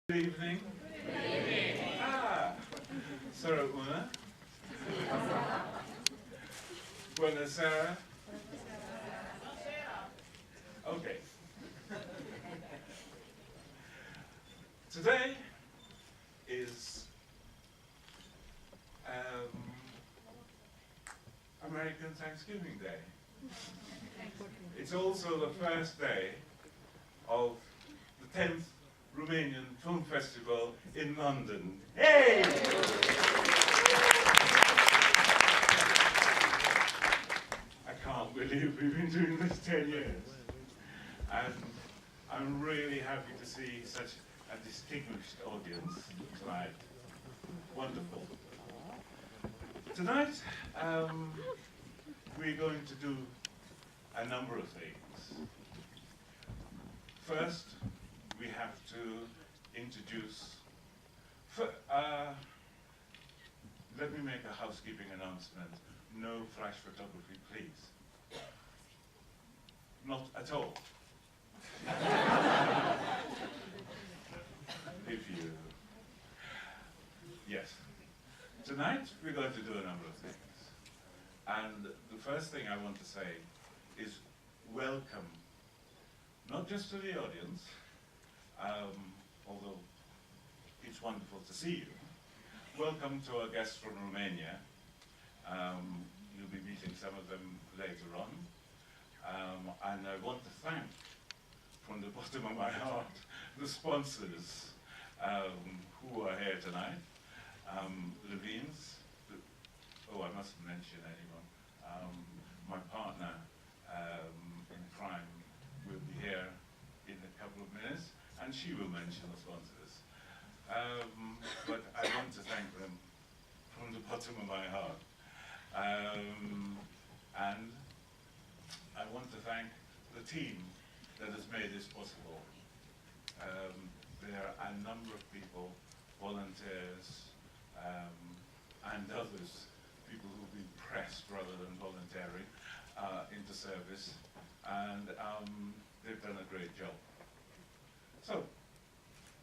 Good evening. Good evening. Sarah Una. Buonasera. Okay. Today is American Thanksgiving Day. It's also the first day of the 10th Romanian Film Festival in London. Hey! I can't believe we've been doing this 10 years. And I'm really happy to see such a distinguished audience tonight. Wonderful. Tonight, we're going to do a number of things. First, we have to introduce, let me make a housekeeping announcement. No flash photography, please. Not at all. Yes. Tonight we're going to do a number of things. And the first thing I want to say is welcome, not just to the audience, although it's wonderful to see you. Welcome to our guests from Romania. You'll be meeting some of them later on. And I want to thank, from the bottom of my heart, the sponsors who are here tonight. Levine's, I mustn't mention anyone. My partner in crime will be here in a couple of minutes, and she will mention the sponsors. But I want to thank them from the bottom of my heart. And I want to thank the team that has made this possible. There are a number of people, volunteers, and others, people who've been pressed rather than volunteering into service, and they've done a great job. So,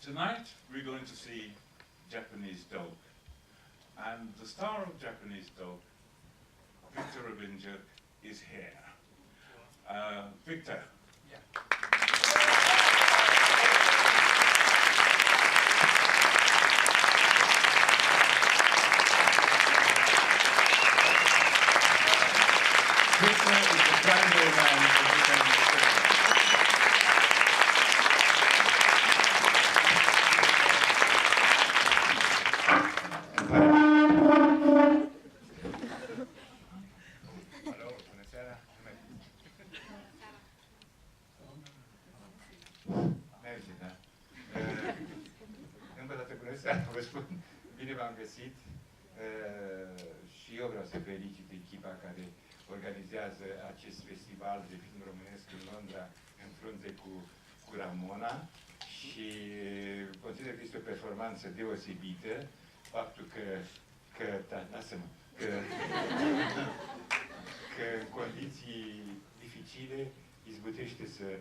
tonight we're going to see Japanese Dog, and the star of Japanese Dog, Victor Rebengiuc, is here. Victor. Yeah. Cristian is the primary man for the demonstration. Alo, bună seara. Merge, da. Încă o dată bună seara, vă spun. Bine v-am găsit. Și eu vreau să felicit echipa care organizează acest festival de film românesc în Londra, în frunte cu Ramona, și consider că este o performanță deosebită, faptul că în condiții dificile izbutește să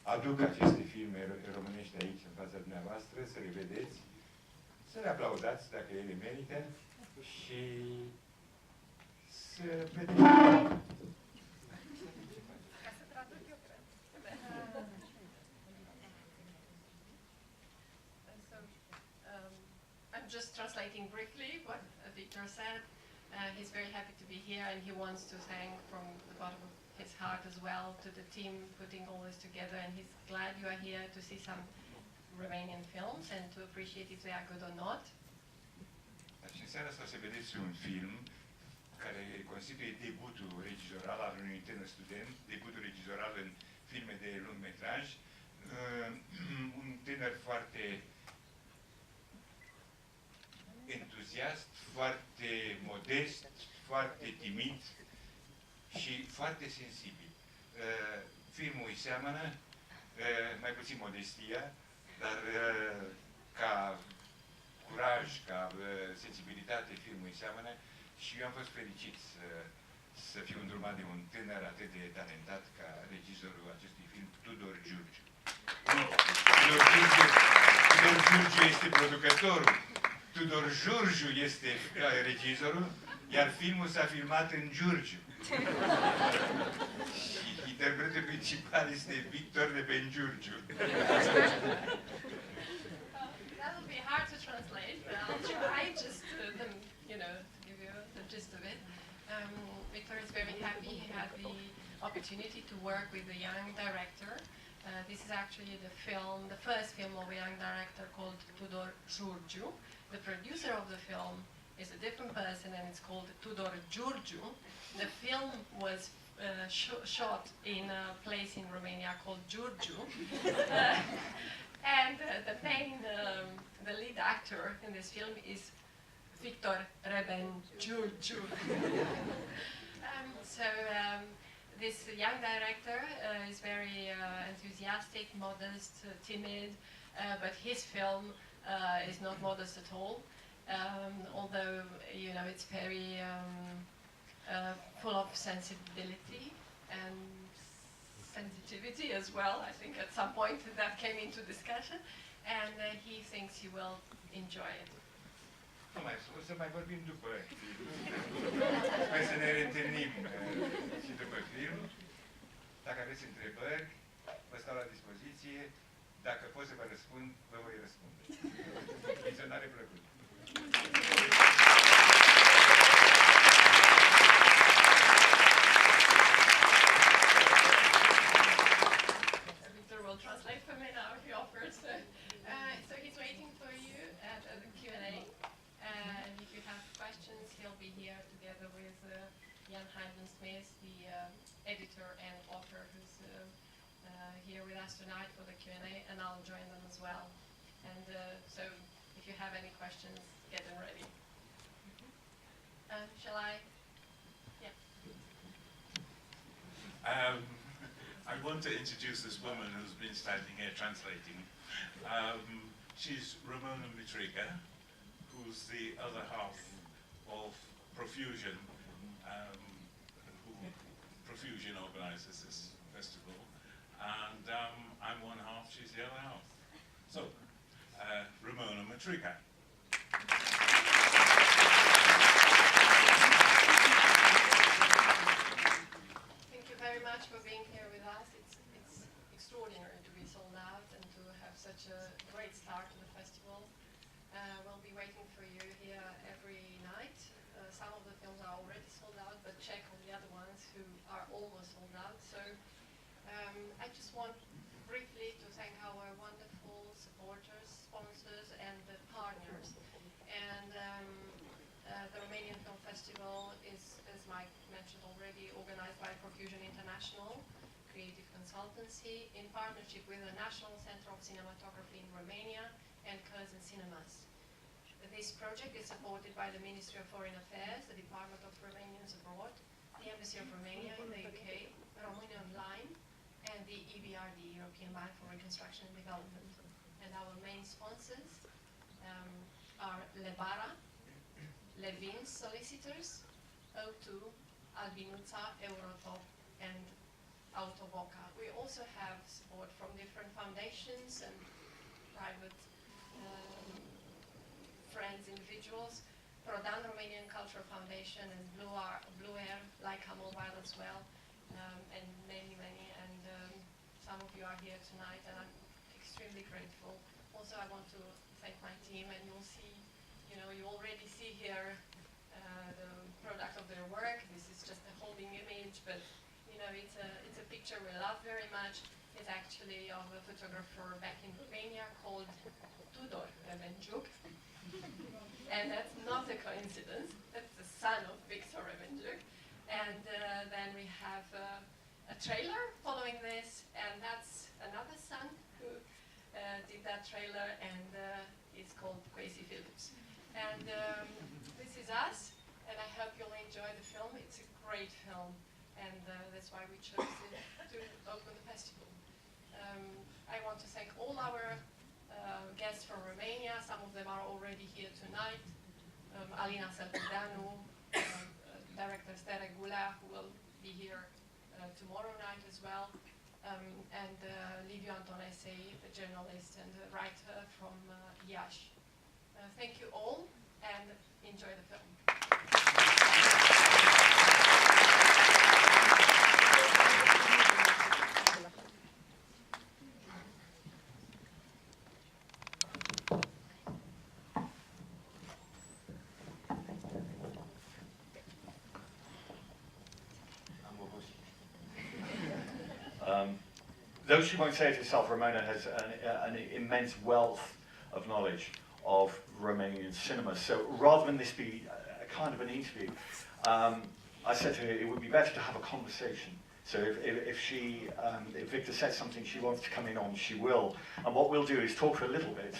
aducă aceste filme românești aici, în fața dumneavoastră, să le vedeți, să le aplaudați dacă ele merită și să vedeți. I'm just translating briefly what Victor said. He's very happy to be here, and he wants to thank from the bottom of his heart as well to the team putting all this together, and he's glad you are here to see some Romanian films and to appreciate if they are good or not. Deci în seara asta o să vedeți un film care constituie debutul regizoral al unui tânăr student, debutul regizoral în filme de lung metraj. Un tânăr foarte entuziast, foarte modest, foarte timid și foarte sensibil. Filmul îi seamănă, mai puțin modestia, dar ca curaj, ca sensibilitate, filmul îi seamănă, și eu am fost fericit să fiu îndrumat de un tânăr atât de talentat ca regizorul acestui film, Tudor Jurgiu. Tudor Jurgiu este producătorul, Tudor Jurgiu este regizorul, iar filmul s-a filmat în Jurgiu. Și interpretul principal este Victor Rebengiuc. That will be hard to translate, but I'll try just to give you the gist of it. Victor is very happy he had the opportunity to work with a young director. This is actually the first film of a young director called Tudor Jurgiu. The producer of the film is a different person, and it's called Tudor Jurgiu. The film was shot in a place in Romania called Jurgiu. And the lead actor in this film is Victor Rebengiuc. This young director is very enthusiastic, modest, timid, but his film is not modest at all. Although it's very full of sensibility and sensitivity as well. I think at some point that came into discussion, and he thinks you will enjoy it. O să mai vorbim după film. Hai să ne reîntâlnim și după film. Dacă aveți întrebări, vă stau la dispoziție. Dacă pot să vă răspund, vă voi răspunde. Vizionare plăcută. Victor will translate for me now if he offers. So he's waiting for you at the Q&A. And if you have questions, he'll be here together with Jan Smith, the editor and author, who's here with us tonight for the Q&A, and I'll join them as well. And so if you have any questions, get them ready. Shall I? Yeah. I want to introduce this woman who's been standing here translating. She's Ramona Mitrică, who's the other half of Profusion, who Profusion organizes this festival, and I'm one half, she's the other half. So, Ramona Mitrică. Thank you very much for being here with us. It's extraordinary to be sold out and to have such a great start to the festival. We'll be waiting for you here every night. Some of the films are already sold out, but check on the other ones who are almost sold out. So I just want briefly to thank our wonderful supporters, sponsors, and the partners. And the Romanian Film Festival is, as Mike mentioned already, organized by Profusion International Creative Consultancy in partnership with the National Center of Cinematography in Romania and Curzon Cinemas. This project is supported by the Ministry of Foreign Affairs, the Department of Romanians Abroad, the Embassy of Romania in the UK, Romania Online, and the EBRD, European Bank for Reconstruction and Development. And our main sponsors are Lebara, Levin Solicitors, O2, Albinuța, Eurotop, and Autoboca. We also have support from different foundations and private friends, individuals, Prodan Romanian Cultural Foundation, and Blue Air, Leica Mobile as well, and many. And some of you are here tonight, and I'm extremely grateful. Also, I want to thank my team, and you'll see, you already see here the product of their work. This is just a holding image, but it's a picture we love very much. It's actually of a photographer back in Romania called Tudor Rebengiuc. And that's not a coincidence. That's the son of Victor Rebengiuc. And then we have a trailer following this, and that's another son who did that trailer, and it's called Crazy Phillips. And this is us, and I hope you'll enjoy the film. It's a great film, and that's why we chose it to open the festival. I want to thank all our guests from Romania. Some of them are already here tonight. Alina Sălpădeanu, director Stere Gulea, who will be here tomorrow night as well. and Liviu Antonescu, the journalist and the writer from Iași. Thank you all, and enjoy the film. Though she won't say it herself, Ramona has an immense wealth of knowledge of Romanian cinema. So rather than this be a kind of an interview, I said to her it would be better to have a conversation. So if Victor says something she wants to come in on, she will. And what we'll do is talk for a little bit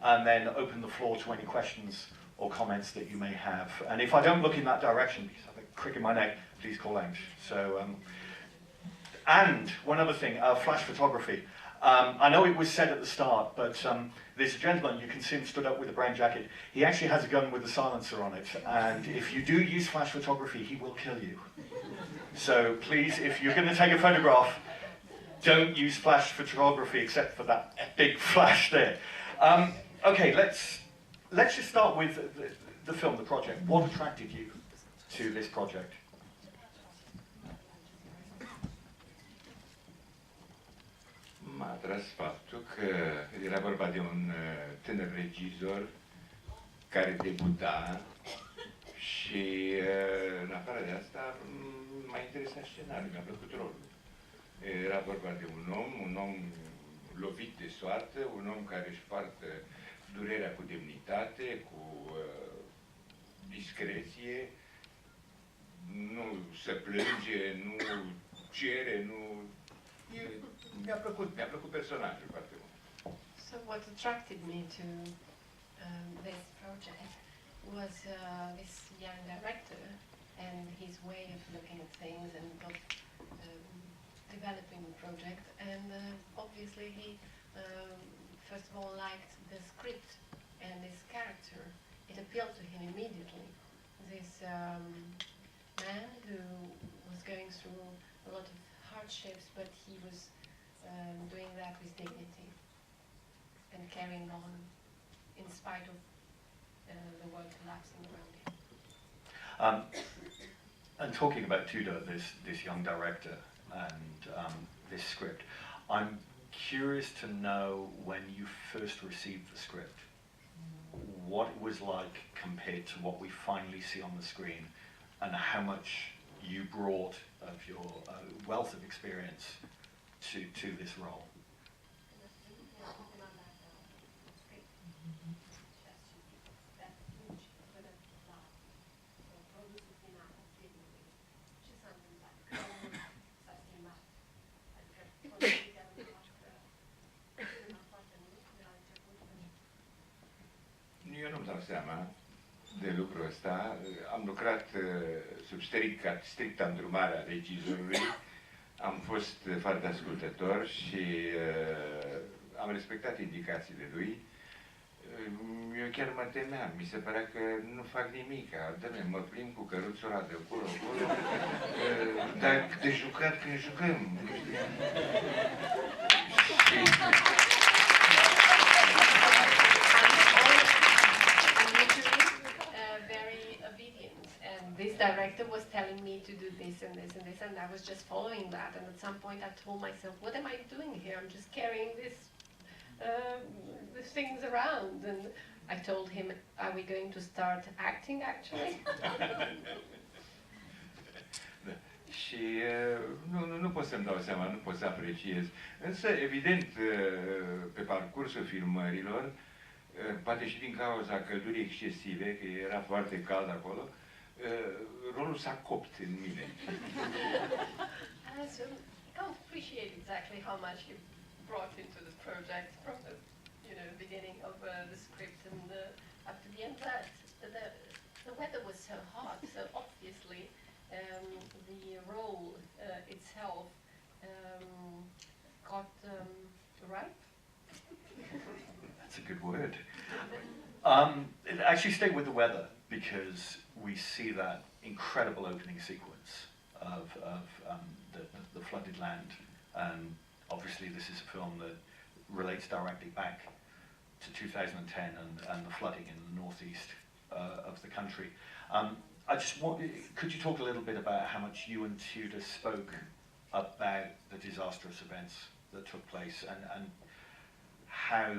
and then open the floor to any questions or comments that you may have. And if I don't look in that direction, because I have a crick in my neck, please call out. So. And one other thing, flash photography. I know it was said at the start, but there's a gentleman, you can see him stood up with a brown jacket. He actually has a gun with a silencer on it, and if you do use flash photography, he will kill you. So please, if you're going to take a photograph, don't use flash photography except for that big flash there. Okay, let's just start with the film, the project. What attracted you to this project? M-a atras faptul că era vorba de un tânăr regizor care debuta și în afară de asta m-a interesat scenariul, mi-a plăcut rolul. Era vorba de un om lovit de soartă, un om care își poartă durerea cu demnitate, cu discreție, nu se plânge, nu cere, nu... Mi-a plăcut personajul foarte mult. So what attracted me to this project was this young director and his way of looking at things and of developing the project. And obviously he, first of all, liked the script and this character. It appealed to him immediately. This man who was going through a lot of hardships, but he was doing that with dignity and carrying on in spite of the world collapsing around him. And talking about Tudor, this young director and this script, I'm curious to know when you first received the script, what it was like compared to what we finally see on the screen, and how much you brought of your wealth of experience to this role. Eu nu-mi dau seama de lucrul ăsta. Am lucrat sub stricta îndrumare a regizorului. Am fost foarte ascultător și am respectat indicațiile lui. Eu chiar mă temeam, mi se părea că nu fac nimic. Dă-mi, mă plimb cu căruțul ăla de acolo, dar de jucat când jucăm. This director was telling me to do this and this and this, and I was just following that. And at some point, I told myself, "What am I doing here? I'm just carrying these things around." And I told him, "Are we going to start acting, actually?" Și nu pot să-mi dau seama, nu pot să apreciez. Însă, evident, pe parcursul filmărilor, poate și din cauza căldurii excesive, că era foarte cald acolo, rolul s-a copt în mine. So I can't appreciate exactly how much you brought into the project from the beginning of the script and up to the end. But the weather was so hot, so obviously the role itself got ripe. That's a good word. Actually stay with the weather, because we see that incredible opening sequence of the flooded land And obviously this is a film that relates directly back to 2010 and the flooding in the northeast of the country. I just want, could you talk a little bit about how much you and Tudor spoke about the disastrous events that took place and how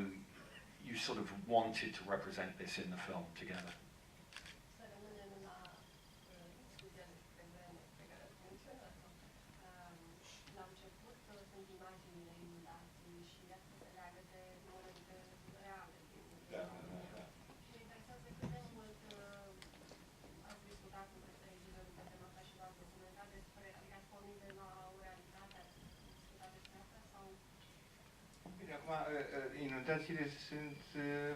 you sort of wanted to represent this in the film together? Inundațiile sunt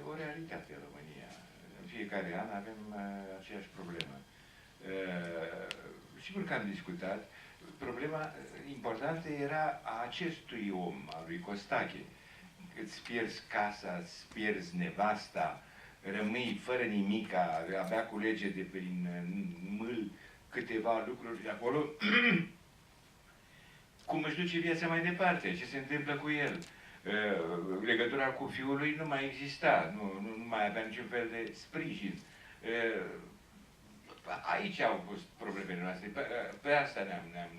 o realitate în România. În fiecare an avem aceeași problemă. Sigur că am discutat. Problema importantă era a acestui om, a lui Costache. Îți pierzi casa, îți pierzi nevasta, rămâi fără nimica, abia culege de prin mâl câteva lucruri de acolo. Cum își duce viața mai departe? Ce se întâmplă cu el? Legătura cu fiul lui nu mai exista, nu mai avea niciun fel de sprijin. Aici au fost problemele noastre, pe asta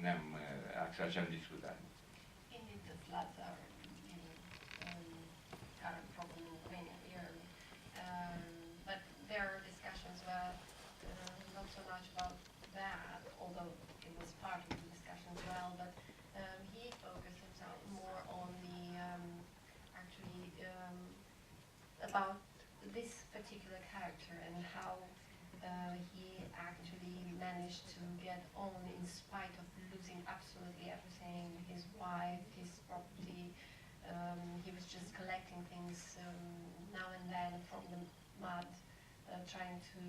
ne-am axat și am discutat. Indeed, the floods are current problem in Romania yearly, but their discussions were not so much about that, although it was part of the discussion as well, but he focused himself more on the about this particular character and how he actually managed to get on in spite of losing absolutely everything, his wife, his property. He was just collecting things now and then from the mud, trying to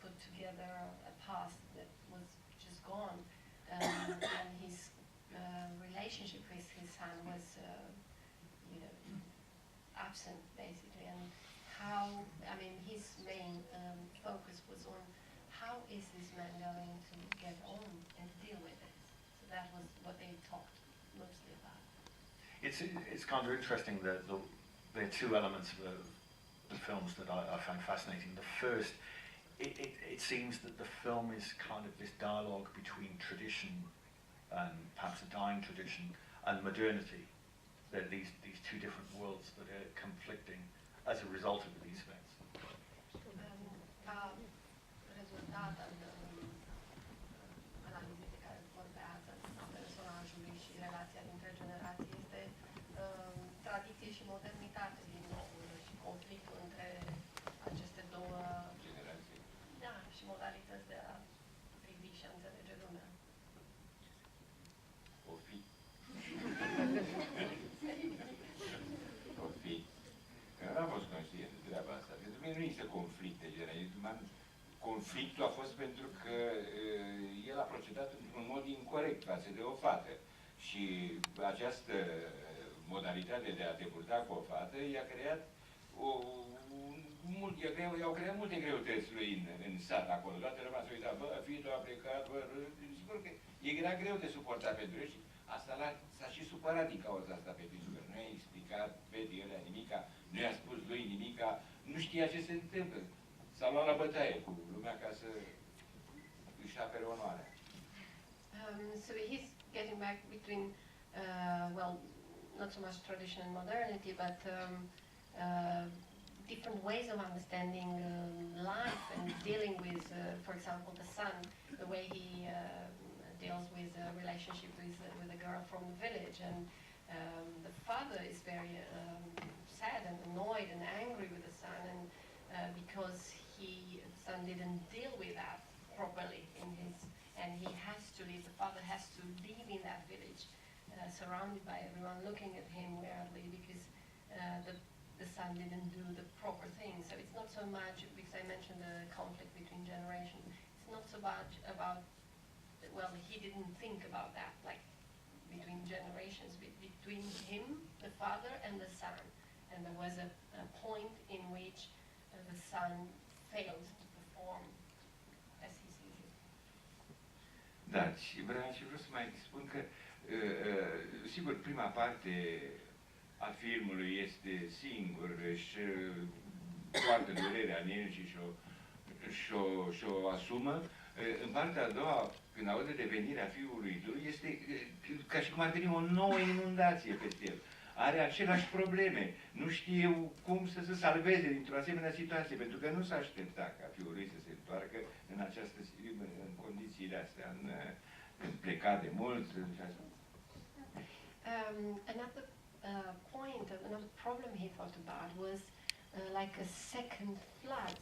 put together a past that was just gone. And his relationship with his son was absent, basically, and how, I mean, his main focus was on how is this man going to get on and deal with it. So that was what they talked mostly about. It's kind of interesting that there are two elements of the films that I find fascinating. The first, it seems that the film is kind of this dialogue between tradition and perhaps a dying tradition and modernity. They're these two different worlds that are conflicting as a result of these events. Rezultat al analizei de care vorbeați a personajului și relația dintre generații este tradiție și modernitate din nou și conflictul între aceste două generații. Da, și modalități de a privi și a înțelege lumea. O fi. O fi. N-am fost conștient de treaba asta. Pentru mine nu există conflicte generale. Conflictul a fost pentru că el a procedat într-un mod incorect față de o fată. Și această modalitate de a te purta cu o fată i-a creat i-au creat multe greutăți lui în sat acolo. Toată lumea s-a uitat, bă, fitul a plecat, bă, sigur că era greu de suportat pentru el și asta s-a și supărat din cauza asta pe fitul. Nu i-a explicat fetei ălea nimica, nu i-a spus lui nimica, nu știa ce se întâmplă. S-a luat la bătaie cu lumea ca să își apere onoarea. So he's getting back between, well, not so much tradition and modernity, but different ways of understanding life and dealing with, for example, the son, the way he deals with a relationship with a girl from the village, and the father is very sad and annoyed and angry with the son, and because the son didn't deal with that properly and he has to leave, the father has to live in that village, surrounded by everyone looking at him weirdly because the son didn't do the proper thing. So it's not so much, because I mentioned the conflict between generations, it's not so much about, well, he didn't think about that, like between generations, between him, the father, and the son. And there was a point in which the son fails to perform as he sees it. Da, și vreau să mai spun că Sigur, prima parte a filmului este singur și poartă durerea în el și-o asumă. În partea a doua, când aude revenirea fiului lui, este ca și cum ar veni o nouă inundație peste el. Are aceleași probleme, nu știe cum să se salveze dintr-o asemenea situație, pentru că nu s-a aștepta ca fiul lui să se întoarcă în condițiile astea, când pleca de mult. Another point, another problem he thought about was like a second flood.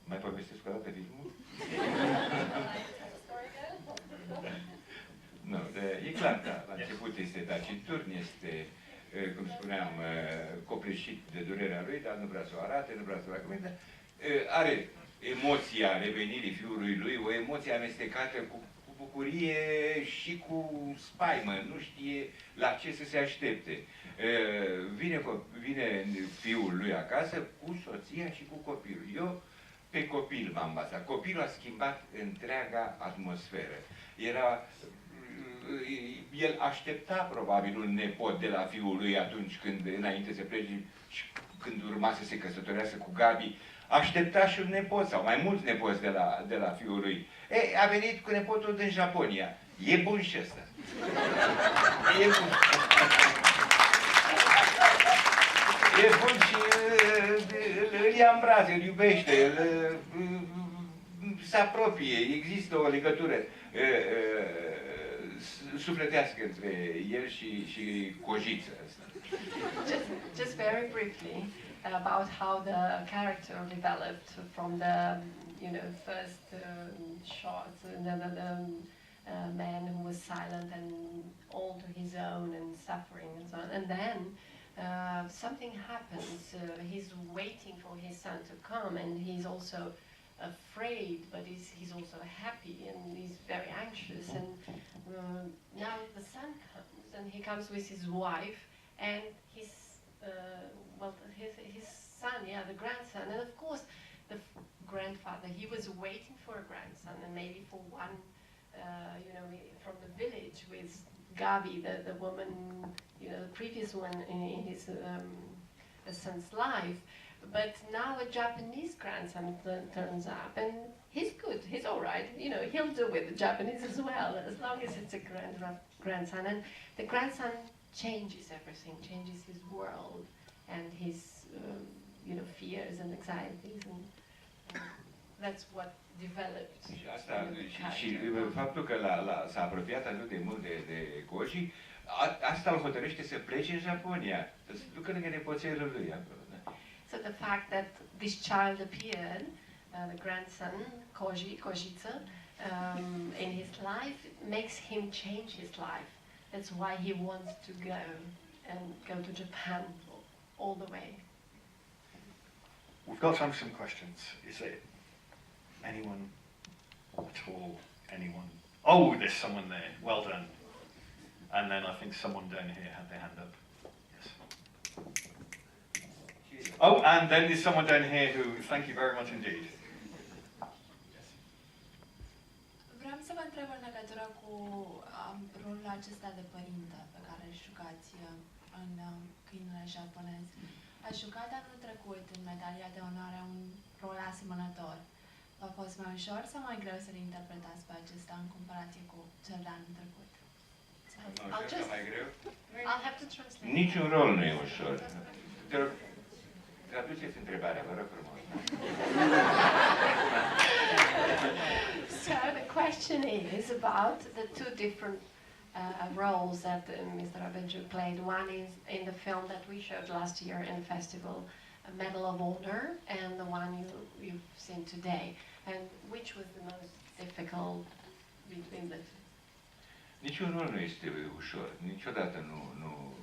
Mai povestesc o dată filmul? Nu, e clar că la început este taciturn, este, cum spuneam, copleșit de durerea lui, dar nu vrea să o arate, nu vrea să o argumente. Are emoția revenirii fiului lui, o emoție amestecată cu bucurie și cu spaimă, nu știe la ce să se aștepte. Vine fiul lui acasă cu soția și cu copilul. Eu pe copil m-am bazat. Copilul a schimbat întreaga atmosferă. El aștepta probabil un nepot de la fiul lui atunci când, înainte să plece și când urma să se căsătorească cu Gabi, aștepta și un nepot sau mai mulți nepoți de la fiul lui. A venit cu nepotul din Japonia. E bun și ăsta. E bun. E bun și îl ia în brațe, îl iubește, se apropie, există o legătură sufletească între el și cojița asta. Just very briefly about how the character developed from the first shots, the man who was silent and all to his own and suffering and so on, and then something happens. He's waiting for his son to come, and he's also afraid, but he's also happy, and he's very anxious. And now the son comes, and he comes with his wife and his son, the grandson, and of course the grandfather. He was waiting for a grandson, and maybe for one, from the village with Gabi, the woman, the previous one in his son's life. But now a Japanese grandson turns up, and he's good, he's all right. He'll do with the Japanese as well, as long as it's a grandson. And the grandson changes everything, changes his world and his, fears and anxieties, and that's what developed. Și faptul că s-a apropiat atât de mult de Koji, asta îl hotărăște să plece în Japonia, să se ducă lângă nepoțelul lui acolo. So the fact that this child appeared, the grandson, Kojica, in his life, makes him change his life. That's why he wants to go to Japan all the way. We've got time for some questions. Is there anyone at all? Anyone? Oh, there's someone there. Well done. And then I think someone down here had their hand up. Yes. Oh, and then there's someone down here who, thank you very much indeed. Vreau să vă întreb în legătură cu rolul acesta de părinte pe care îl jucați în Câinele japonez. Ați jucat anul trecut în medalia de onoare un rol asemănător. V-a fost mai ușor sau mai greu să-l interpretați pe acesta în comparație cu cel de anul trecut? I'll have to translate. Niciun rol nu e ușor. Te rog, traduceți întrebarea, vă rog frumos. So the question is about the two different roles that Mr. Rebengiuc played. One is in the film that we showed last year in the festival, a Medal of Honor, and the one you've seen today. And which was the most difficult between the two? Niciun rol nu este ușor. Niciodată nu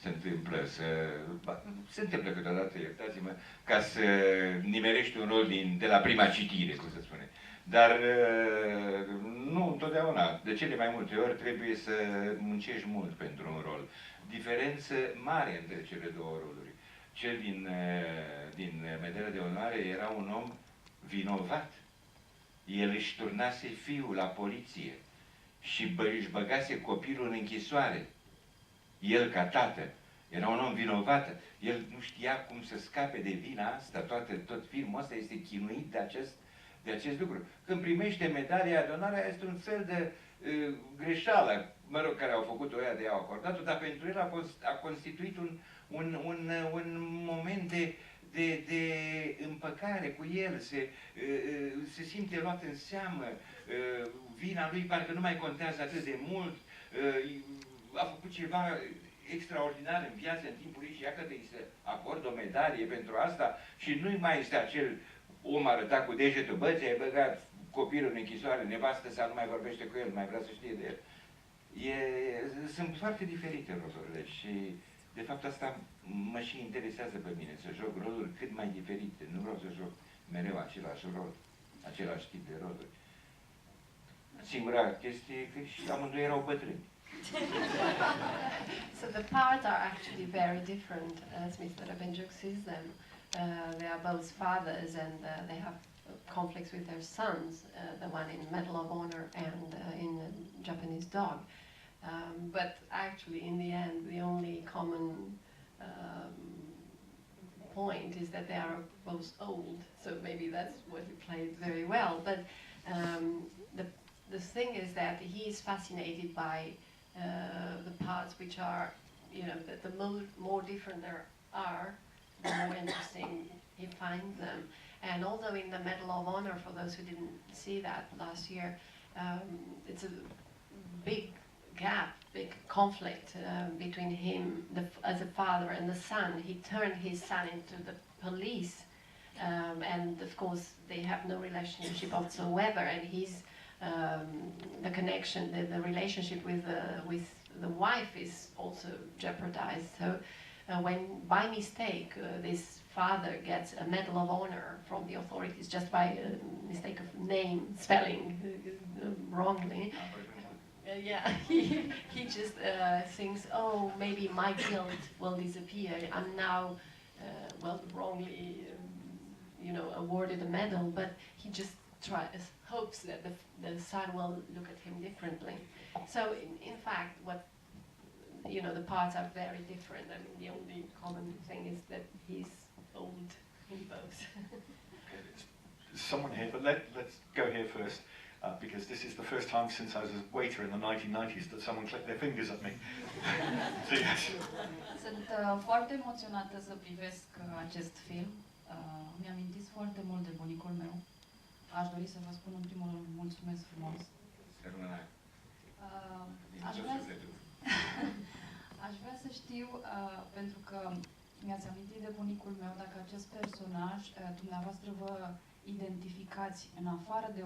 se întâmplă se întâmplă câteodată, iertați-mă, ca să nimerești un rol de la prima citire, cum se spune. Dar nu întotdeauna. De cele mai multe ori trebuie să muncești mult pentru un rol. Diferență mare între cele două roluri. Cel din Medalia de Onoare era un om vinovat. El își turnase fiul la poliție și își băgase copilul în închisoare. El, ca tată, era un om vinovat. El nu știa cum să scape de vina asta. Tot filmul ăsta este chinuit de acest lucru. Când primește medalia de onoare, este un fel de greșeală, mă rog, care au făcut-o ea de au acordat-o, dar pentru el a constituit un moment de împăcare cu el, se simte luat în seamă, vina lui parcă nu mai contează atât de mult, a făcut ceva extraordinar în viață, în timpul lui și iată de îi se acordă o medalie pentru asta și nu mai este acel om arătat cu degetul, bă, ți-ai băgat copilul în închisoare, nevastă sa nu mai vorbește cu el, nu mai vrea să știe de el. Sunt foarte diferite rolurile și de fapt asta mă și interesează pe mine, să joc roluri cât mai diferite. Nu vreau să joc mereu același rol, același tip de roluri. Singura chestie e că și amândoi erau bătrâni. So the parts are actually very different as Mr. Rebengiuc sees them. They are both fathers and they have conflicts with their sons, the one in Medal of Honor and in Japanese Dog. But actually, in the end, the only common point is that they are both old, so maybe that's what he played very well. But the thing is that he is fascinated by the parts which are, you know, the more different there are, the more interesting he finds them. And although in the Medal of Honor, for those who didn't see that last year, it's a big gap, big conflict between him as a father and the son. He turned his son into the police, and of course they have no relationship whatsoever. And he's the connection, the relationship with the wife is also jeopardized. So when by mistake this father gets a Medal of Honor from the authorities just by a mistake of name spelling wrongly. Yeah, he just thinks, oh, maybe my guilt will disappear. I'm now, well, wrongly, you know, awarded a medal, but he just hopes that the son will look at him differently. So, in fact, you know, the parts are very different. I mean, the only common thing is that he's old in both. Someone here, but let's go here first. Because this is the first time since I was a waiter in the 1990s that someone clicked their fingers at me. So, yes. Sunt foarte emoționată să privesc acest film. Mi-amintiți foarte mult de bunicul meu. Aș dori să vă spun în primul rând mulțumesc frumos. Aș vrea să știu, pentru că mi-ați amintit de bunicul meu, dacă acest personaj, dumneavoastră vă identificați în afară de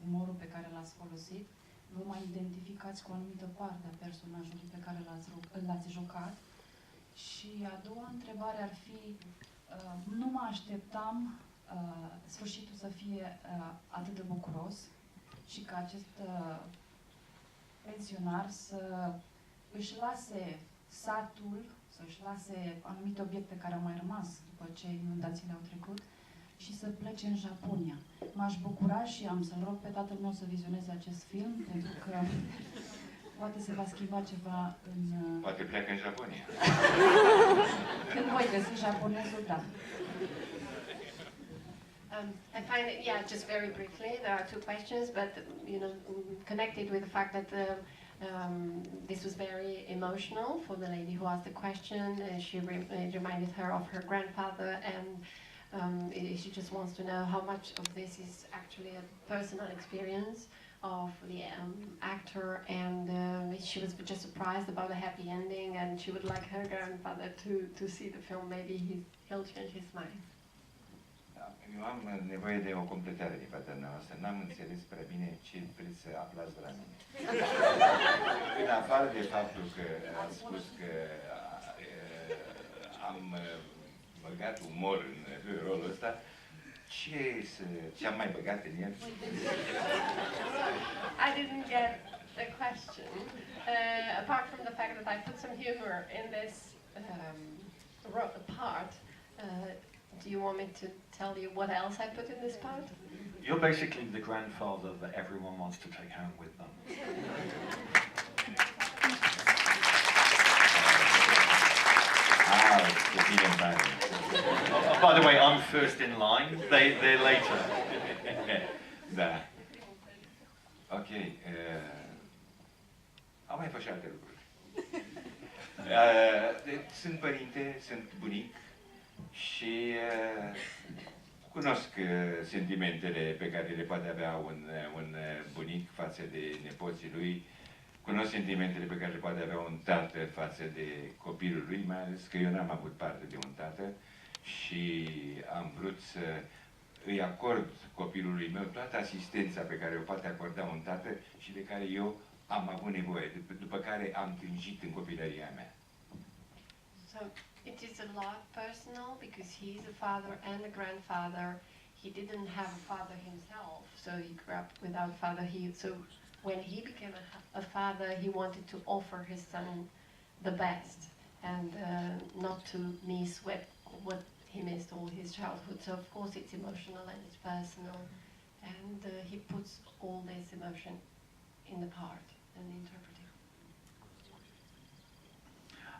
umorul pe care l-ați folosit, vă mai identificați cu o anumită parte a personajului pe care l-ați jucat. Și a doua întrebare ar fi, nu mă așteptam sfârșitul să fie atât de bucuros și ca acest pensionar să își lase satul, să-și lase anumite obiecte care au mai rămas după ce inundațiile au trecut și să plece în Japonia. M-aș bucura și am să-l rog pe tatăl meu să vizioneze acest film, pentru că poate se va schimba ceva în... Poate pleacă în Japonia. Când voi găsi japonezul, da. I find it, yeah, just very briefly, there are two questions, but, you know, connected with the fact that this was very emotional for the lady who asked the question. She reminded her of her grandfather, and she just wants to know how much of this is actually a personal experience of the actor, and she was just surprised about the happy ending, and she would like her grandfather to see the film. Maybe he'll change his mind. Eu am nevoie de o completare din partea noastră. N-am înțeles prea bine ce vreți să aflați de la mine. În afară de faptul că ați spus că am băgat umor în rolul ăsta, ce-am mai băgat în el? I didn't get the question. Apart from the fact that I put some humor in this part, do you want me to tell you what else I put in this part? You're basically the grandfather that everyone wants to take home with them. By the way, I'm first in line. They're later. Da. Ok. Am mai făcut și alte lucruri. Sunt părinte, sunt bunic și cunosc sentimentele pe care le poate avea un bunic față de nepoții lui. Cunosc sentimentele pe care le poate avea un tată față de copilul lui, mai ales că eu n-am avut parte de un tată și am vrut să îi acord copilului meu toată asistența pe care o poate acorda un tată și de care eu am avut nevoie, după care am tânjit în copilăria mea. So it is a lot personal because he's a father and a grandfather. He didn't have a father himself, so he grew up without father. So when he became a father, he wanted to offer his son the best and not to miss what he missed all his childhood. So of course it's emotional and it's personal, and he puts all this emotion in the part and the interpreting.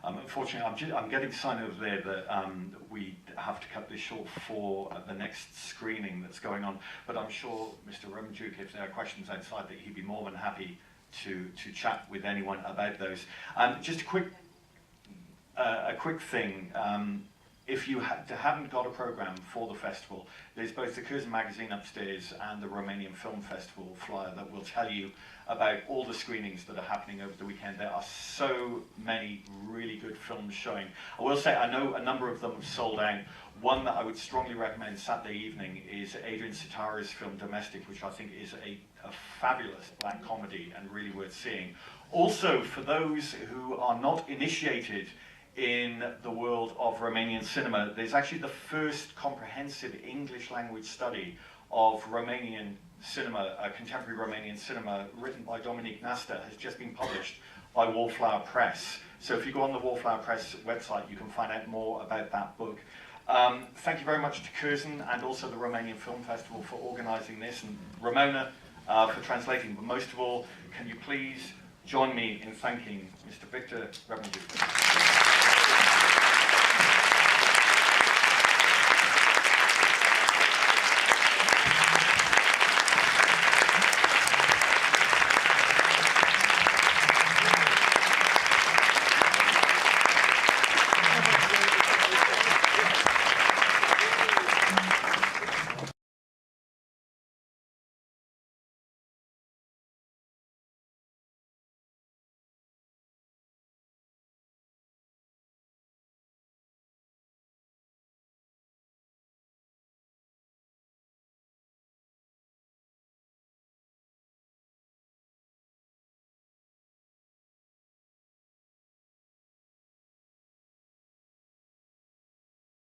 Unfortunately, I'm getting sign over there that we have to cut this short for the next screening that's going on. But I'm sure Mr. Rebengiuc, if there are questions outside, that he'd be more than happy to chat with anyone about those. Just a quick thing. If you haven't got a program for the festival, there's both the Curzon magazine upstairs and the Romanian Film Festival flyer that will tell you about all the screenings that are happening over the weekend. There are so many really good films showing. I will say I know a number of them have sold out. One that I would strongly recommend Saturday evening is Adrian Sitara's film Domestic, which I think is a fabulous black comedy and really worth seeing. Also, for those who are not initiated in the world of Romanian cinema, there's actually the first comprehensive English language study of Romanian cinema, contemporary Romanian cinema, written by Dominic Nasta, has just been published by Wallflower Press. So if you go on the Wallflower Press website, you can find out more about that book. Thank you very much to Curzon and also the Romanian Film Festival for organising this, and Ramona for translating. But most of all, can you please join me in thanking Mr. Victor Rebengiuc.